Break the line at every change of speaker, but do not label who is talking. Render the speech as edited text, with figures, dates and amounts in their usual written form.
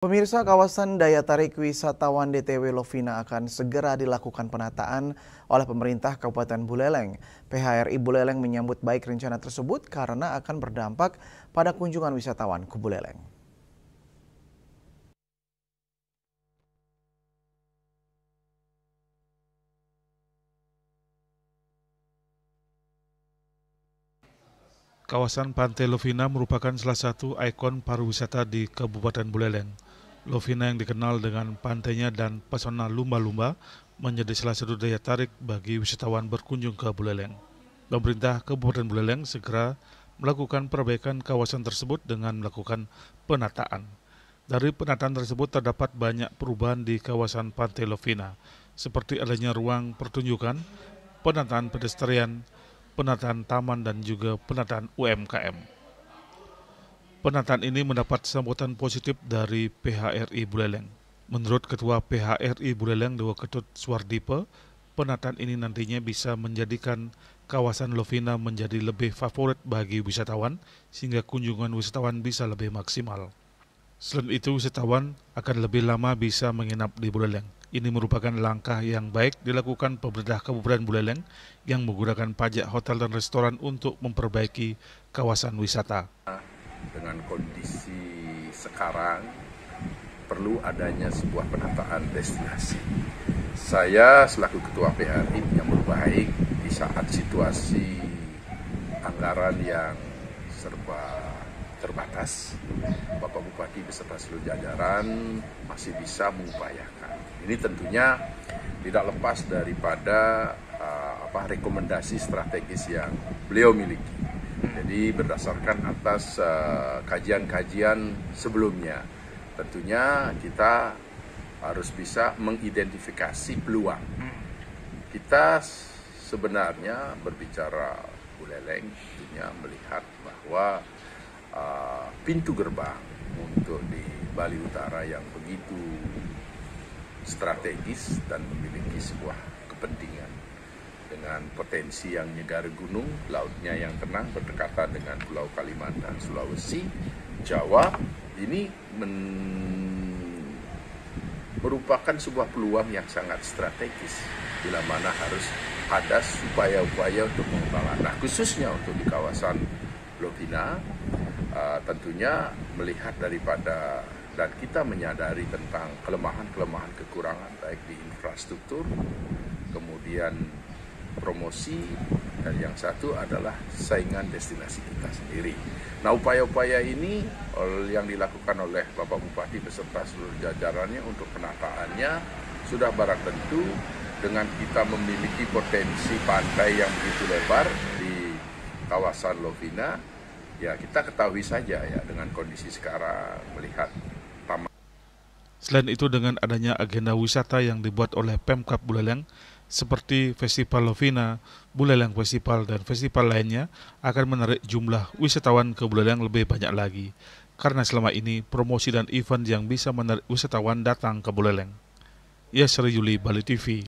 Pemirsa, kawasan daya tarik wisatawan DTW Lovina akan segera dilakukan penataan oleh pemerintah Kabupaten Buleleng. PHRI Buleleng menyambut baik rencana tersebut karena akan berdampak pada kunjungan wisatawan ke Buleleng.
Kawasan Pantai Lovina merupakan salah satu ikon pariwisata di Kabupaten Buleleng. Lovina yang dikenal dengan pantainya dan pesona lumba-lumba menjadi salah satu daya tarik bagi wisatawan berkunjung ke Buleleng. Pemerintah Kabupaten Buleleng segera melakukan perbaikan kawasan tersebut dengan melakukan penataan. Dari penataan tersebut terdapat banyak perubahan di kawasan Pantai Lovina, seperti adanya ruang pertunjukan, penataan pedestrian, penataan taman dan juga penataan UMKM. Penataan ini mendapat sambutan positif dari PHRI Buleleng. Menurut Ketua PHRI Buleleng Dewa Ketut Suwardipe, penataan ini nantinya bisa menjadikan kawasan Lovina menjadi lebih favorit bagi wisatawan sehingga kunjungan wisatawan bisa lebih maksimal. Selain itu, wisatawan akan lebih lama bisa menginap di Buleleng. Ini merupakan langkah yang baik dilakukan pemerintah Kabupaten Buleleng yang menggunakan pajak hotel dan restoran untuk memperbaiki kawasan wisata.
Dengan kondisi sekarang, perlu adanya sebuah penataan destinasi. Saya selaku Ketua PHRI menyambut baik di saat situasi anggaran yang serba terbatas, Bapak Bupati beserta seluruh jajaran masih bisa mengupayakan. Ini tentunya tidak lepas daripada rekomendasi strategis yang beliau miliki. Jadi berdasarkan atas kajian-kajian sebelumnya, tentunya kita harus bisa mengidentifikasi peluang. Kita sebenarnya berbicara Buleleng, tentunya melihat bahwa pintu gerbang untuk di Bali Utara yang begitu strategis dan memiliki sebuah kepentingan dengan potensi yang nyegar gunung, lautnya yang tenang berdekatan dengan Pulau Kalimantan, Sulawesi, Jawa, ini merupakan sebuah peluang yang sangat strategis bila mana harus ada upaya-upaya untuk pengembangan. Nah, khususnya untuk di kawasan Lovina, tentunya melihat daripada dan kita menyadari tentang kelemahan-kelemahan kekurangan baik di infrastruktur, kemudian promosi, dan yang satu adalah saingan destinasi kita sendiri. Nah, upaya-upaya ini yang dilakukan oleh Bapak Bupati beserta seluruh jajarannya untuk penataannya sudah barang tentu dengan kita memiliki potensi pantai yang begitu lebar di kawasan Lovina. Ya, kita ketahui saja ya dengan kondisi sekarang melihat taman.
Selain itu, dengan adanya agenda wisata yang dibuat oleh Pemkab Buleleng seperti Festival Lovina, Buleleng Festival, dan festival lainnya akan menarik jumlah wisatawan ke Buleleng lebih banyak lagi. Karena selama ini promosi dan event yang bisa menarik wisatawan datang ke Buleleng. Yasri Yuli, Bali TV.